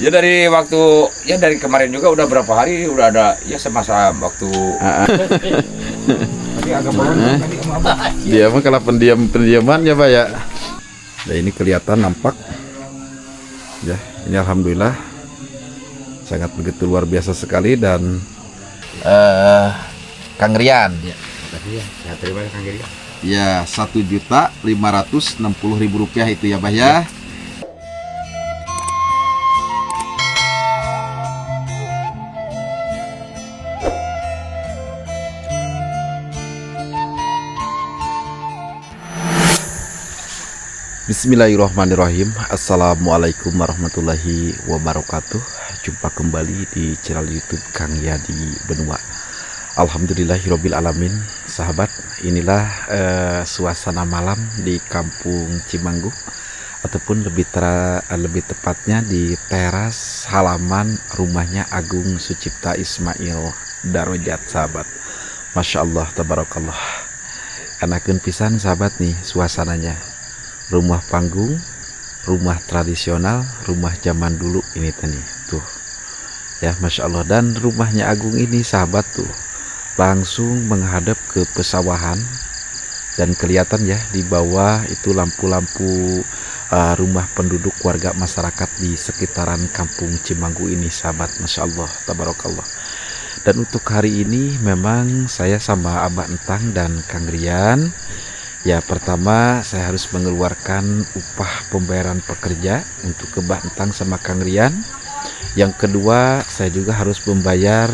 Ya dari waktu ya dari kemarin juga udah berapa hari udah ada ya semasa waktu tadi agak bohong tadi sama abang. Dia mah kalau pendiaman ya Pak ya. Nah, ini kelihatan nampak. Ya, ini alhamdulillah sangat begitu luar biasa sekali dan Kang Rian. Ya, terima kasih Kang Giri. Ya, 1.560.000 rupiah itu ya Bah ya. Bismillahirrahmanirrahim. Assalamualaikum warahmatullahi wabarakatuh. Jumpa kembali di channel YouTube Kang Yadi Benua. Alhamdulillahirabbil alamin. Sahabat, inilah suasana malam di Kampung Cimanggu, ataupun lebih tepatnya di teras halaman rumahnya Agung Sucipta Ismail Darajat, sahabat. Masya Allah, tabarakallah. Enakeun pisan sahabat nih suasananya. Rumah panggung, rumah tradisional, rumah zaman dulu ini tadi tuh ya, Masya Allah. Dan rumahnya Agung ini sahabat tuh langsung menghadap ke pesawahan, dan kelihatan ya di bawah itu lampu-lampu rumah penduduk warga masyarakat di sekitaran Kampung Cimanggu ini sahabat. Masya Allah, tabarakallah. Dan untuk hari ini memang saya sama Abah Entang dan Kang Rian, ya, pertama saya harus mengeluarkan upah pembayaran pekerja untuk ke Mbak Entang sama Kang Rian. Yang kedua, saya juga harus membayar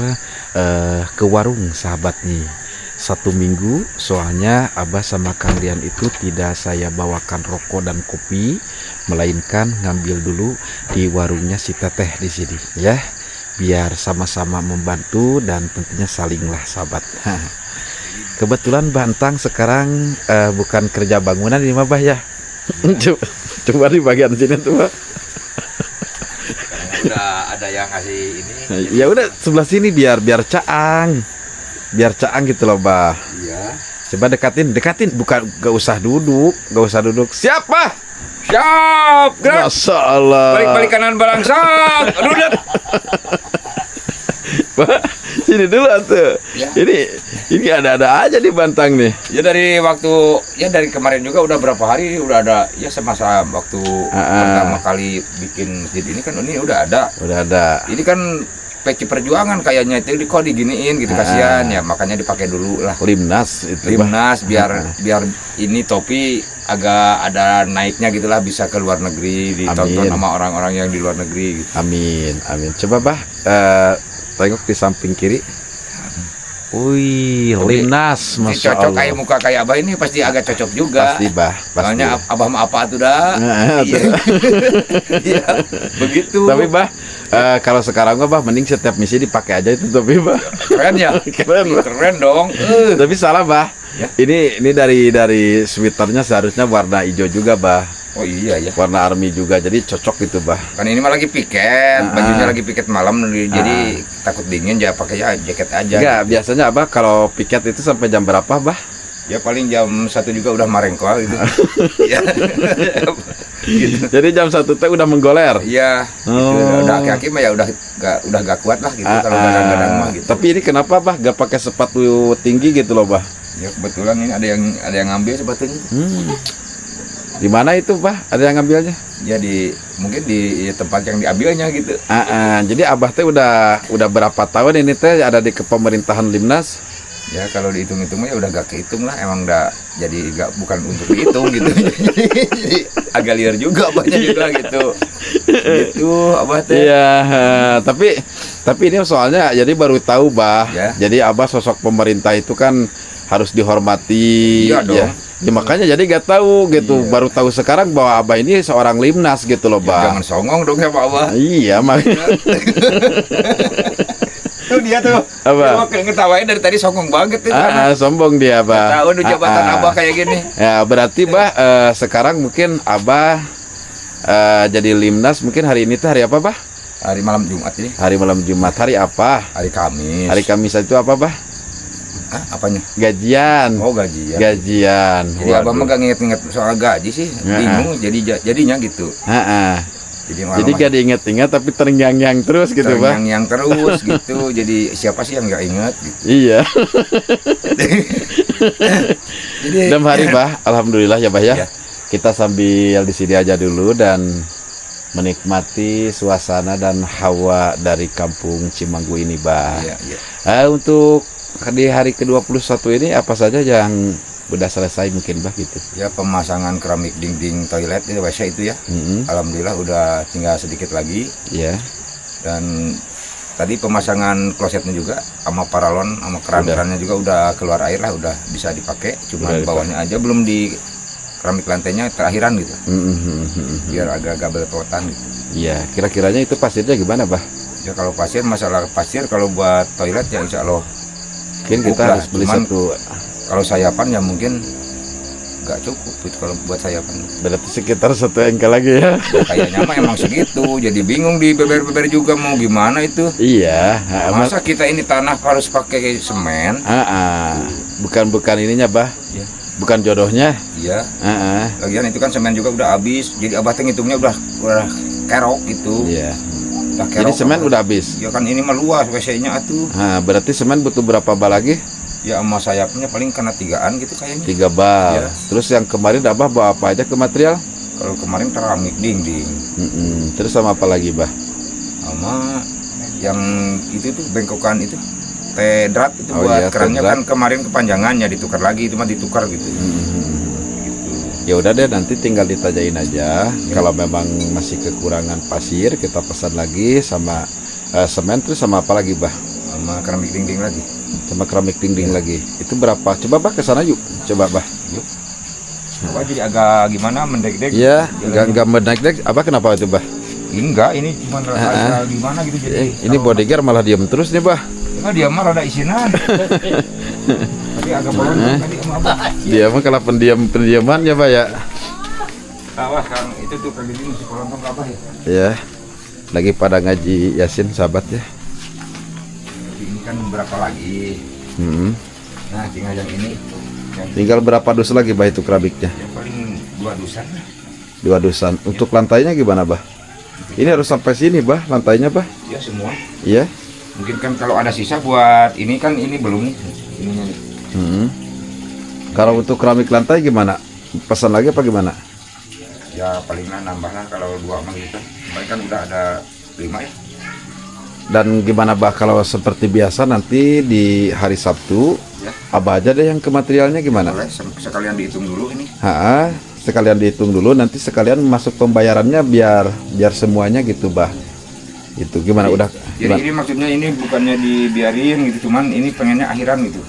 ke warung sahabat nih 1 minggu. Soalnya Abah sama Kang Rian itu tidak saya bawakan rokok dan kopi, melainkan ngambil dulu di warungnya si Teteh di sini ya, biar sama-sama membantu dan tentunya salinglah sahabat. Kebetulan Bantang sekarang bukan kerja bangunan ini mah Bah ya. Coba di bagian sini tuh Bah. Udah ada yang ngasih ini. Ya udah sebelah sini biar caang. Biar caang gitu loh Bah. Iya. Coba dekatin, bukan gak usah duduk. Siapa? Siap, gerak. Masya Allah. Balik kanan balangsang. Rudet. Bah, sini dulu tuh. Ya. Ini ada aja di Bantang nih. Ya dari waktu ya dari kemarin juga udah berapa hari udah ada ya semasa waktu pertama kali bikin masjid ini kan ini udah ada. Ini kan peci perjuangan kayaknya itu kok diginiin gitu, kasihan ya, makanya dipakai dulu lah. Limnas itu. Limnas biar ini topi agak ada naiknya gitulah, bisa ke luar negeri ditonton Amin. sama orang-orang yang di luar negeri gitu. Amin. Coba Bah, tengok di samping kiri. Wih, Limnas, Ini Masya cocok Allah. kayak muka kayak Abah ini pasti agak cocok juga. Pasti Bah, pasti. Soalnya Abah mah apa tuh dah. Iya. Iya, begitu. Tapi Bah, kalau sekarang Bah mending setiap misi dipakai aja itu topi Bah. Keren ya. Keren, Bah. Keren dong. Tapi salah Bah. Ya. Ini dari sweaternya seharusnya warna hijau juga Bah. Oh iya ya. Warna army juga, jadi cocok gitu Bah. Kan ini mah lagi piket, bajunya lagi piket malam, jadi takut dingin ya pakai ya jaket aja. Enggak, Gitu. biasanya Abah kalau piket itu sampai jam berapa Bah? Ya paling jam 1 juga udah marengkol gitu. Iya. Gitu. Jadi jam 1 teh udah menggoler. Iya. Gitu. Oh. Udah kaki mah ya udah gak kuat lah gitu kalau gadang-gadang mah gitu. Tapi ini kenapa Bah gak pakai sepatu tinggi gitu loh Bah? Ya kebetulan ini ada yang ngambil sebetulnya. Di mana itu Bah? Ada yang ngambilnya? Ya mungkin di tempat yang diambilnya gitu. Jadi Abah teh udah berapa tahun ini teh ada di kepemerintahan Limnas? Ya kalau dihitung-hitung ya udah gak kehitung lah, emang udah jadi bukan untuk dihitung gitu. Jadi agak liar juga banyak juga gitu. Gitu Abah teh. Iya, tapi ini soalnya jadi baru tahu Bah. Ya. Jadi Abah sosok pemerintah itu kan harus dihormati. Iya dong. Ya. Ya, makanya jadi gak tahu gitu. Iya. Baru tahu sekarang bahwa Abah ini seorang Limnas gitu loh Ya, Bah. jangan songong dong ya Pak Abah. Iya makanya. Tuh dia tuh. Apa? Dia ngetawain dari tadi songong banget tuh. Sombong dia Bah. Tahu udah jabatan Abah kayak gini. Ya berarti Bah sekarang mungkin Abah jadi Limnas mungkin hari ini tuh hari apa Bah? Hari malam Jumat ini. Hari malam Jumat. Hari apa? Hari Kamis. Hari Kamis itu apa Bah? Apanya? Gajian. Oh gajian. Gajian. Jadi Abah mah gak nginget-nginget soal gaji sih. Bingung jadinya gitu. Jadi gak diingat-ingat tapi terngiang-ngiang terus gitu, Bah. Terngiang-ngiang terus gitu. Jadi siapa sih yang nggak ingat gitu. Iya. Jadi Dalam hari, Bah, alhamdulillah ya, Bah ya. Ya. Kita sambil di sini aja dulu dan menikmati suasana dan hawa dari kampung Cimanggu ini, Bah. Iya, iya. Untuk di hari ke-21 ini apa saja yang udah selesai mungkin, Bah, gitu. Ya, pemasangan keramik dinding toilet itu WC itu ya. Alhamdulillah udah tinggal sedikit lagi. Iya. Dan tadi pemasangan klosetnya juga sama paralon sama keran-kerannya juga udah keluar air lah, udah bisa dipakai. Cuma bawahnya aja belum di keramik lantainya terakhiran gitu. Biar agak-agak belepotan gitu. Iya, kira-kiranya itu pasirnya gimana, Bah? Ya kalau pasir, masalah pasir kalau buat toilet ya insya Allah Mungkin cukup kita lah. harus beli Cuman satu. kalau sayapan ya mungkin nggak cukup gitu kalau buat sayapan. Berarti sekitar 1 engkel lagi ya. Kayaknya mah emang segitu. Jadi bingung di beber-beber juga mau gimana itu. Iya. Masa kita ini tanah harus pakai semen? Bukan ininya, Bah. Ya. Bukan jodohnya. Iya. Lagian itu kan semen juga udah habis. Jadi abah teh ngitungnya udah kerok gitu. Iya. Udah Jadi semen udah habis. Ya kan ini mah luas WC-nya atuh. Berarti semen butuh berapa bal lagi? Ya sama sayapnya paling kena 3-an gitu kayaknya. 3 bal. Ya. Terus yang kemarin Abah bawa apa aja ke material? Kalau kemarin keramik dinding. Terus sama apa lagi, Bah? Sama yang itu tuh bengkokan itu. Tedrat itu Oh buat iya, kerannya tedrat. kan kemarin kepanjangannya ditukar lagi, itu mah ditukar gitu. Ya udah deh, nanti tinggal ditanyain aja. Kalau memang masih kekurangan pasir, kita pesan lagi sama semen. Terus sama apa lagi, Bah? Sama keramik dinding lagi. Sama keramik dinding lagi. Itu berapa? Coba, Bah, ke sana yuk. Coba, Bah. Yuk. Coba jadi agak gimana mendek-dek. Iya, enggak menaik-naik. Apa kenapa itu, Bah? Enggak, ini cuma rasa gimana gitu jadi. Ini bodyguard malah diam terus nih, Bah. Enggak, dia mah rada isinan. Tadi agak bolong tadi sama Abah. Dia mah kalau pendiaman ya, Bah ya. Awas Kang, itu tuh kali ini masih kolontong ke Abah ya. Ya. Lagi pada ngaji Yasin, sahabat ya. Ini kan berapa lagi? Nah, tinggal yang ini. Tinggal berapa dus lagi, Bah, itu keramiknya? Ya paling 2 dusan. 2 dusan. Untuk lantainya gimana, Bah? Ini harus sampai sini, Bah, lantainya, Bah. Ya semua. Iya. Mungkin kan kalau ada sisa buat ini kan ini belum nih. Ininya nih. Kalau untuk keramik lantai gimana? Pesan lagi apa gimana? Ya palingnya nambah lah kalau 2 mah gitu. Kemarin kan udah ada 5 ya. Dan gimana, Bah, kalau seperti biasa nanti di hari Sabtu, Ya. Abah aja deh yang ke materialnya gimana? Boleh sekalian dihitung dulu ini. Sekalian dihitung dulu, nanti sekalian masuk pembayarannya biar semuanya gitu, Bah. Itu gimana? Udah Jadi gimana? ini maksudnya ini bukannya dibiarin gitu, cuman ini pengennya akhiran gitu.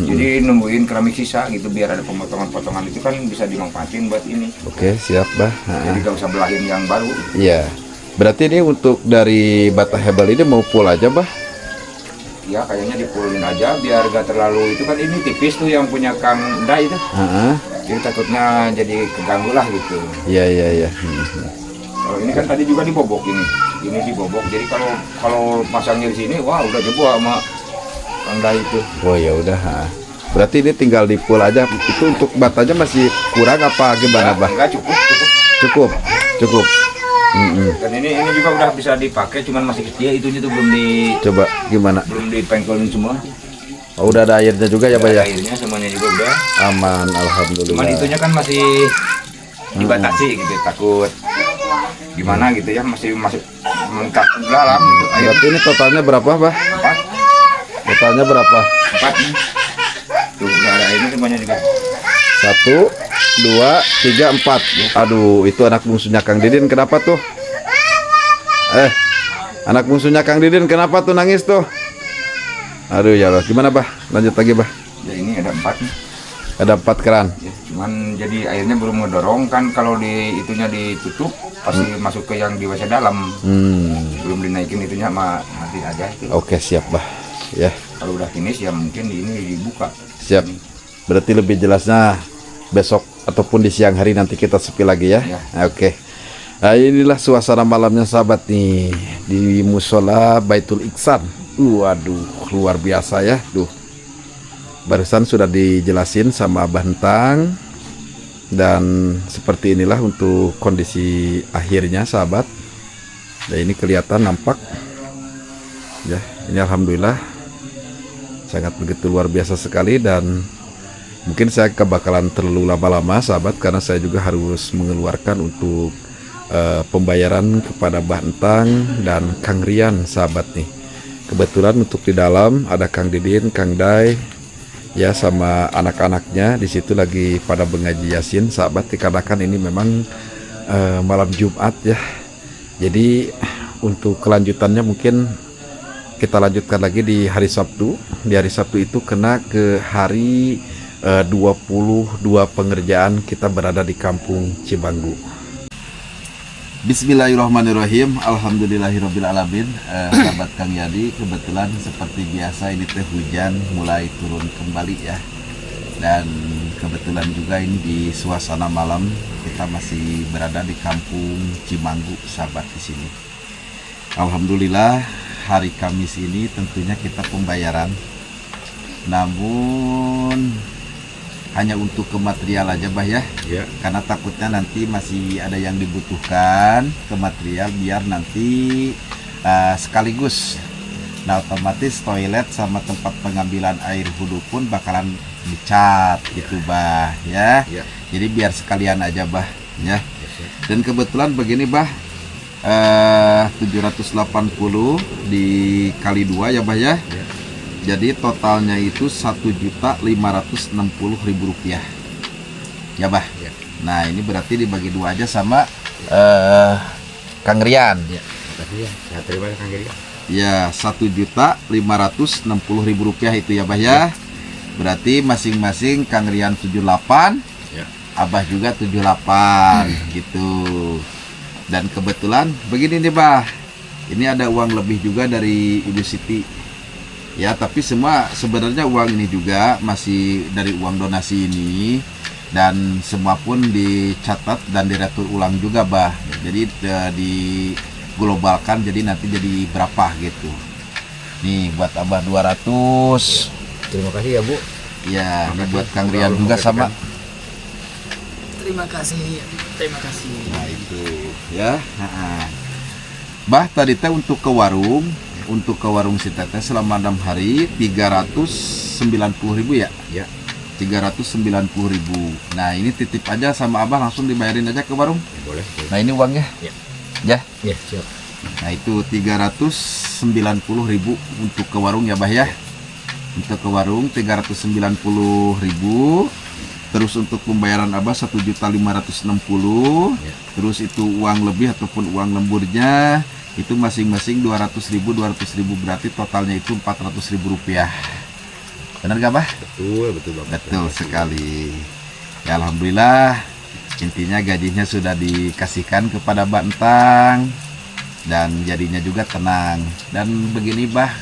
Jadi nungguin keramik sisa gitu biar ada potongan-potongan itu kan bisa dimanfaatin buat ini. Oke, siap, Bah. Jadi gak usah belahin yang baru. Iya. Berarti ini untuk dari bata hebel ini mau full aja, Bah? Ya kayaknya dipulin aja biar gak terlalu itu kan ini tipis tuh yang punya Kang Da itu. Jadi takutnya jadi keganggu lah gitu. Iya. Kalau ini kan tadi juga dibobok ini dibobok. Jadi kalau pasangnya di sini, wah udah jebol sama Kang Da itu. Oh ya udah. Berarti ini tinggal di full aja. Itu untuk batanya masih kurang apa gimana, Bah? Enggak cukup. Cukup. Dan ini juga udah bisa dipakai, cuman masih kecil itunya tuh Coba gimana? belum dipengkolin semua. Oh, udah ada airnya juga ya, Bah ya? Airnya semuanya juga udah. Aman, alhamdulillah. Cuman itunya kan masih dibatasi gitu, takut gimana gitu ya, masih meningkat ke dalam gitu air. Berarti ini totalnya berapa, Bah? 4 Totalnya berapa? nih. Tuh udah ada airnya semuanya juga. 1, 2, 3, 4. Aduh, itu anak bungsunya Kang Didin kenapa tuh? Anak bungsunya Kang Didin kenapa tuh nangis tuh? Aduh ya Allah, gimana, Bah? Lanjut lagi, Bah. Ya ini ada 4 nih. Ada 4 keran. Ya, cuman jadi airnya belum ngedorong kan, kalau itunya ditutup pasti masuk ke yang di WC dalam. Belum dinaikin itunya mati aja itu. Oke, siap, Bah. Ya, Kalau udah finish ya mungkin ini dibuka. siap. Berarti lebih jelasnya besok ataupun di siang hari nanti kita sepi lagi ya. Ya. Oke. Nah, inilah suasana malamnya, sahabat nih di musola Baitul Iksan. Waduh, luar biasa ya. Barusan sudah dijelasin sama Abah Hentang Dan seperti inilah untuk kondisi akhirnya sahabat. Nah, ini kelihatan nampak ya, ini alhamdulillah sangat begitu luar biasa sekali. Dan mungkin saya kebakalan terlalu lama-lama sahabat, karena saya juga harus mengeluarkan untuk pembayaran kepada Mbah Entang dan Kang Rian sahabat nih. Kebetulan untuk di dalam ada Kang Didin, Kang Dai ya, sama anak-anaknya di situ lagi pada mengaji Yasin sahabat, dikarenakan ini memang malam Jumat ya. Jadi untuk kelanjutannya mungkin kita lanjutkan lagi di hari Sabtu. Di hari Sabtu itu kena ke hari 22 pengerjaan kita berada di kampung Cibanggu. Bismillahirrahmanirrahim. Alhamdulillahirrabbilalamin. Sahabat Kang Yadi, kebetulan seperti biasa ini teh hujan mulai turun kembali ya. Dan kebetulan juga ini di suasana malam kita masih berada di kampung Cibanggu sahabat di sini. Alhamdulillah hari Kamis ini tentunya kita pembayaran. Namun hanya untuk ke material aja bah ya, karena takutnya nanti masih ada yang dibutuhkan ke material biar nanti sekaligus. Nah otomatis toilet sama tempat pengambilan air wudhu pun bakalan dicat gitu bah ya. Jadi biar sekalian aja bah ya. Dan kebetulan begini bah, 780 dikali 2 ya bah ya. Jadi totalnya itu Rp1.560.000 ya bah. Nah ini berarti dibagi 2 aja sama Kang Rian. Makasih ya, saya terima Kang Rian. Ya, Rp1.560.000 itu ya bah ya. Berarti masing-masing Kang Rian 78, Abah juga 78 gitu. Dan kebetulan begini nih bah, ini ada uang lebih juga dari Ibu Siti. Ya, tapi semua sebenarnya uang ini juga masih dari uang donasi ini, dan semua pun dicatat dan diretur ulang juga bah. Jadi diglobalkan, jadi nanti jadi berapa gitu. Nih buat Abah 200. Terima kasih ya Bu. Ya, ini buat Kang Rian juga sama. Terima kasih. Nah itu ya. Bah tadi teh untuk ke warung si teteh selama 6 hari 390.000 ya? Ya. 390.000. Nah ini titip aja sama Abah, langsung dibayarin aja ke warung. Ya, boleh. Nah ini uangnya. Ya. Ya, siap. Nah itu 390.000 untuk ke warung ya Bah ya. Untuk ke warung 390.000. Terus untuk pembayaran Abah 1.560.000. Terus itu uang lebih ataupun uang lemburnya itu masing-masing 200.000 berarti totalnya itu Rp400.000. Benar gak bah? Betul banget. Betul sekali. Ya alhamdulillah, intinya gajinya sudah dikasihkan kepada Mbak Entang dan jadinya juga tenang. Dan begini bah,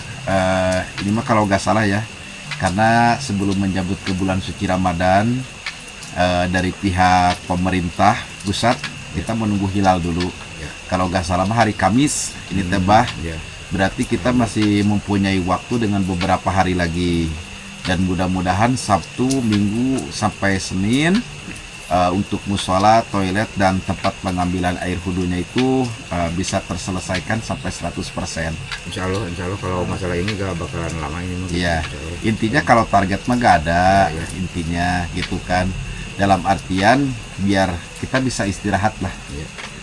ini mah kalau gak salah ya, karena sebelum menjabut ke bulan suci Ramadan, dari pihak pemerintah pusat kita menunggu hilal dulu. Kalau nggak salah hari Kamis ini tebah, berarti kita masih mempunyai waktu dengan beberapa hari lagi. Dan mudah-mudahan Sabtu, Minggu sampai Senin untuk musola, toilet dan tempat pengambilan air wudhunya itu bisa terselesaikan sampai 100%. Insya Allah kalau masalah ini gak bakalan lama ini. Iya. Intinya kalau target mah gak ada, intinya gitu kan. Dalam artian biar kita bisa istirahat lah.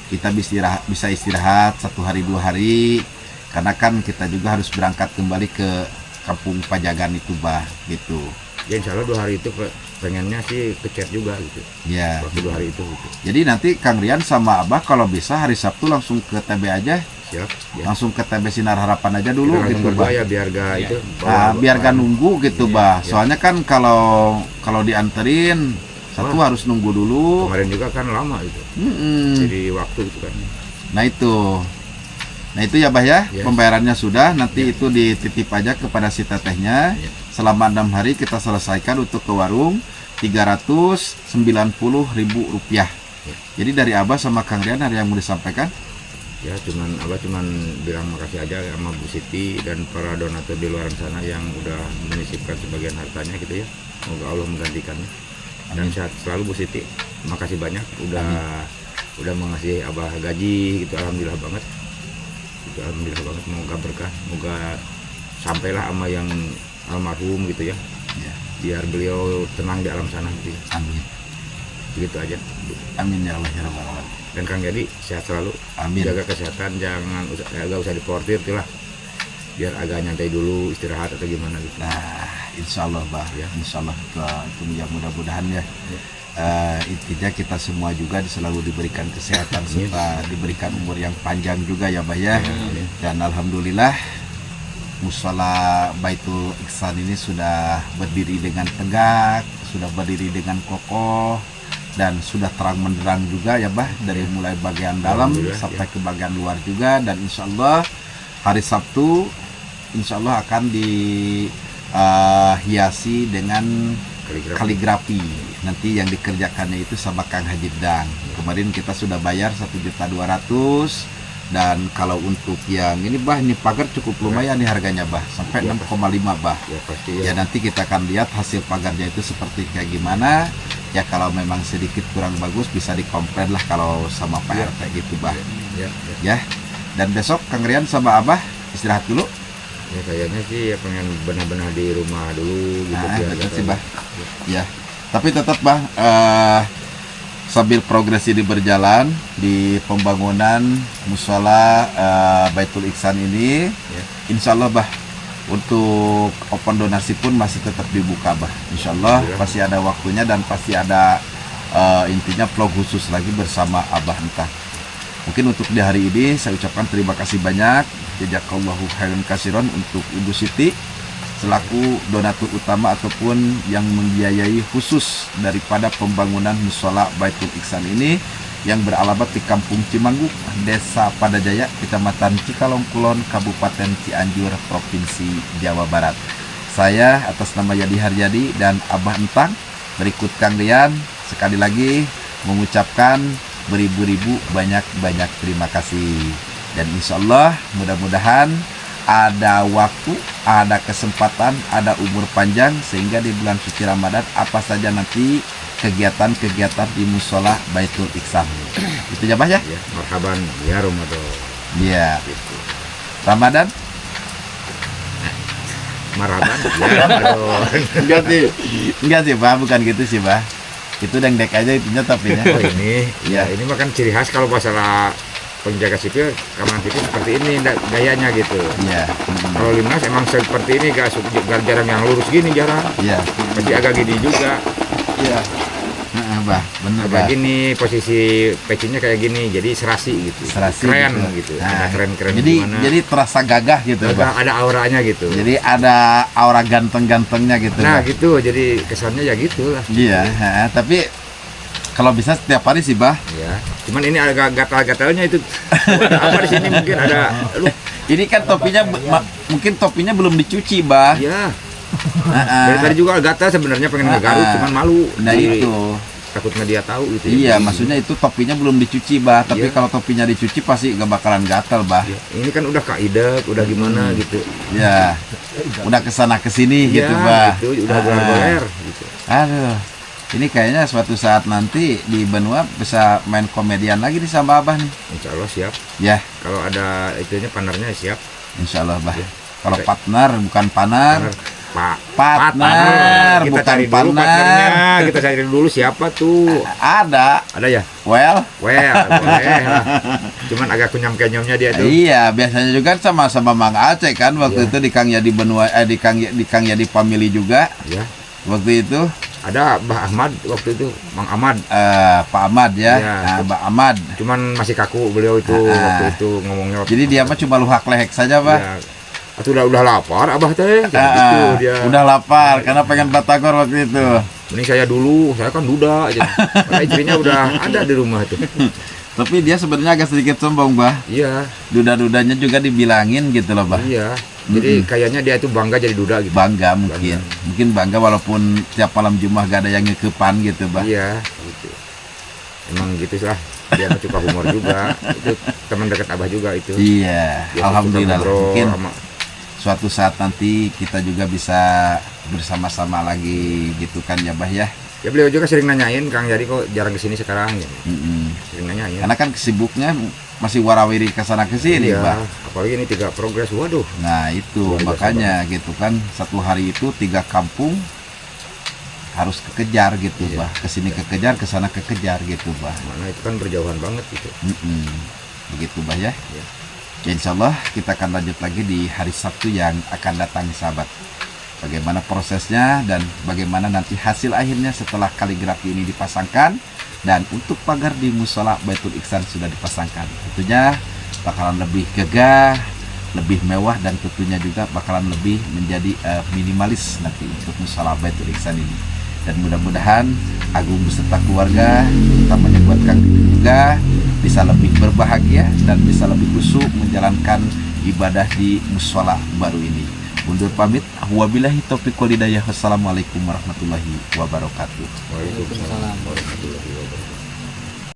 Kita bisa istirahat 1 hari 2 hari, karena kan kita juga harus berangkat kembali ke kampung Pajagan itu bah gitu. Ya insya Allah 2 hari itu pengennya sih kecet juga gitu ya. Waktu 2 hari itu gitu. Jadi nanti Kang Rian sama Abah kalau bisa hari Sabtu langsung ke TB aja. Siap ya. Langsung ke TB Sinar Harapan aja dulu gitu bah ya, biar gak itu biar gak nunggu gitu bah. Soalnya kan kalau dianterin satu harus nunggu dulu. Kemarin juga kan lama itu. Jadi waktu itu kan. Nah itu ya bah ya, pembayarannya sudah. Nanti itu dititip aja kepada si tetehnya. Selama 6 hari kita selesaikan untuk ke warung Rp390.000. Jadi dari Abah sama Kang Rian ada yang mau disampaikan? Ya Abah cuman bilang makasih aja sama Bu Siti dan para donatur di luar sana yang udah menyisipkan sebagian hartanya gitu ya. Semoga Allah menggantikannya. Dan sehat selalu Bu Siti. makasih banyak udah mengasih Abah gaji gitu, alhamdulillah banget. Itu alhamdulillah banget, semoga berkah, semoga sampailah sama yang almarhum gitu ya. Ya. Biar beliau tenang di alam sana gitu. Amin. Begitu aja. Amin ya Allah ya Rabbal Alamin. Dan Kang Yadi sehat selalu. Amin. Jaga kesehatan, jangan agak usah diportir itulah. Biar agak nyantai dulu, istirahat atau gimana gitu. Nah, insya Allah bah ya, insya Allah itu ya mudah-mudahan ya. Intinya kita semua juga selalu diberikan kesehatan serta diberikan umur yang panjang juga ya bah ya. Dan alhamdulillah Mushola Baitul Ihsan ini sudah berdiri dengan tegak, sudah berdiri dengan kokoh, dan sudah terang menderang juga ya bah, dari mulai bagian dalam sampai ke bagian luar juga. Dan insya Allah hari Sabtu insya Allah akan dihiasi dengan kaligrafi. Nanti yang dikerjakannya itu sama Kang Haji Dang. Kemarin kita sudah bayar 1.200.000. Dan kalau untuk yang ini bah, ini pagar cukup lumayan nih harganya bah, sampai 6,5 bah. Ya pasti Ya nanti kita akan lihat hasil pagarnya itu seperti kayak gimana. Ya kalau memang sedikit kurang bagus bisa dikomplain lah kalau sama Pak RT gitu bah. Ya. Dan besok Kang Rian sama Abah istirahat dulu. Ya kayaknya sih ya pengen benar-benar di rumah dulu gitu. Betul sih bah. Ya. Tapi tetap bah, sambil progres ini berjalan di pembangunan Mushola Baitul Ihsan ini, insya Allah bah, untuk open donasi pun masih tetap dibuka bah. Insya Allah pasti ada waktunya dan pasti ada intinya vlog khusus lagi bersama Abah Entah. Mungkin untuk di hari ini saya ucapkan terima kasih banyak, jazakallahu khairan katsiran untuk Ibu Siti selaku donatur utama ataupun yang membiayai khusus daripada pembangunan Mushola Baitul Ihsan ini yang beralamat di Kampung Cimangguk, Desa Padajaya, Kecamatan Cikalong Kulon, Kabupaten Cianjur, Provinsi Jawa Barat. Saya atas nama Yadi Haryadi dan Abah Entang berikut Kang Rian sekali lagi mengucapkan beribu-ribu banyak-banyak terima kasih. Dan insya Allah mudah-mudahan ada waktu, ada kesempatan, ada umur panjang sehingga di bulan suci Ramadan apa saja nanti kegiatan-kegiatan di Mushola Baitul Ihsan. Itu ya Bah ya? Ya, marhaban ya Ramadan. Iya. Gitu. Ramadan? Marhaban ya Ramadan. Enggak sih Bah, bukan gitu sih Bah. Itu dengdek aja itunya tapinya. Oh ini, ya ini makan ciri khas kalau masalah penjaga sipil, keamanan sipil seperti ini gayanya gitu. Iya. Kalau Limnas emang seperti ini, gak jarang yang lurus gini, jarang. Iya. Pasti agak gini juga. Iya. Nah, Bah, bener agak Bah. gini posisi pecinya kayak gini, jadi serasi gitu. Serasi keren gitu. gitu. Nah, Ada keren-keren jadi gimana. jadi terasa gagah gitu Bah. ada auranya gitu. Jadi ada aura ganteng-gantengnya gitu. Nah Bah. gitu, jadi kesannya ya gitu lah. Iya, tapi kalau bisa setiap hari sih Bah. Ya, cuman ini agak gatal-gatalnya itu. Ada apa di sini mungkin ada. Ini kan topinya mungkin topinya belum dicuci Bah. Ya. Dari tadi juga gatal sebenarnya pengen ngegaruk, cuman malu. Nah Jadi, itu. takutnya dia tahu gitu. Iya, Jadi, maksudnya itu topinya belum dicuci Bah. Tapi Iya. kalau topinya dicuci pasti gak bakalan gatal Bah. ya, ini kan udah kaidah, udah gimana gitu. Ya, udah kesana kesini gitu Ya, Bah. gitu, udah goler gitu. Aduh, ini kayaknya suatu saat nanti di Benua bisa main komedian lagi nih sama Abah nih. Insya Allah siap. Ya, Kalau ada itunya partnernya siap. insya Allah Bah. Ya. Kalau partner bukan panar. Partner. Kita bukan cari dulu partner. partnernya. Kita cari dulu siapa tuh. Ada. Ada ya? Well, Well, boleh lah. Cuman agak kunyam-kenyomnya dia tuh. iya, biasanya juga sama-sama Mang Aceh kan waktu Iya. itu di Kang Yadi Benua di Kang Yadi Family juga Ya. waktu itu Ada Mbah Ahmad waktu itu, Mang Ahmad. Pak Ahmad ya, Iya. Nah, Mbak Ahmad. Cuman masih kaku beliau itu waktu itu ngomongnya. Jadi dia mah cuma luhak lehek saja Pak. Ya. Atau udah lapar Abah teh. Gitu dia. Udah lapar karena pengen batagor waktu itu. Mending saya dulu, saya kan duda aja. Karena istrinya udah ada di rumah tuh. Tapi dia sebenarnya agak sedikit sombong Bah. Iya, Duda-dudanya juga dibilangin gitu loh Bah. iya. Jadi kayaknya dia itu bangga jadi duda gitu. Bangga mungkin. Mungkin bangga walaupun tiap malam Jumat gak ada yang ngekepan gitu Bah. Iya, gitu. Emang gitu lah. Dia mah suka humor juga. Itu teman dekat Abah juga itu. Iya, Dia alhamdulillah. suka ngobrol Mungkin sama- suatu saat nanti kita juga bisa bersama-sama lagi gitu kan ya Bah ya. Ya beliau juga sering nanyain, Kang Yadi kok jarang kesini sekarang ya. Sering nanyain. Karena kan sibuknya masih warawiri kesana kesini, Iya, Pak. apalagi ini 3 progres, waduh. Nah itu makanya gitu kan, satu hari itu 3 kampung harus kekejar gitu, Iya. Bah. Kesini kekejar, kesana kekejar gitu, Bah. Mana itu kan berjauhan banget gitu. Begitu, Bah ya. Iya. Ya, insya Allah kita akan lanjut lagi di hari Sabtu yang akan datang, sahabat. Bagaimana prosesnya dan bagaimana nanti hasil akhirnya setelah kaligrafi ini dipasangkan, dan untuk pagar di musola Baitul Ihsan sudah dipasangkan. Tentunya bakalan lebih gagah, lebih mewah, dan tentunya juga bakalan lebih menjadi minimalis nanti untuk musola Baitul Ihsan ini. Dan mudah-mudahan Agung beserta keluarga, utamanya buat Kang Didi juga, bisa lebih berbahagia dan bisa lebih khusyuk menjalankan ibadah di musola baru ini. Undur pamit. Wabillahi taufiq wal hidayah. Wassalamualaikum warahmatullahi wabarakatuh. Waalaikumsalam warahmatullahi wabarakatuh.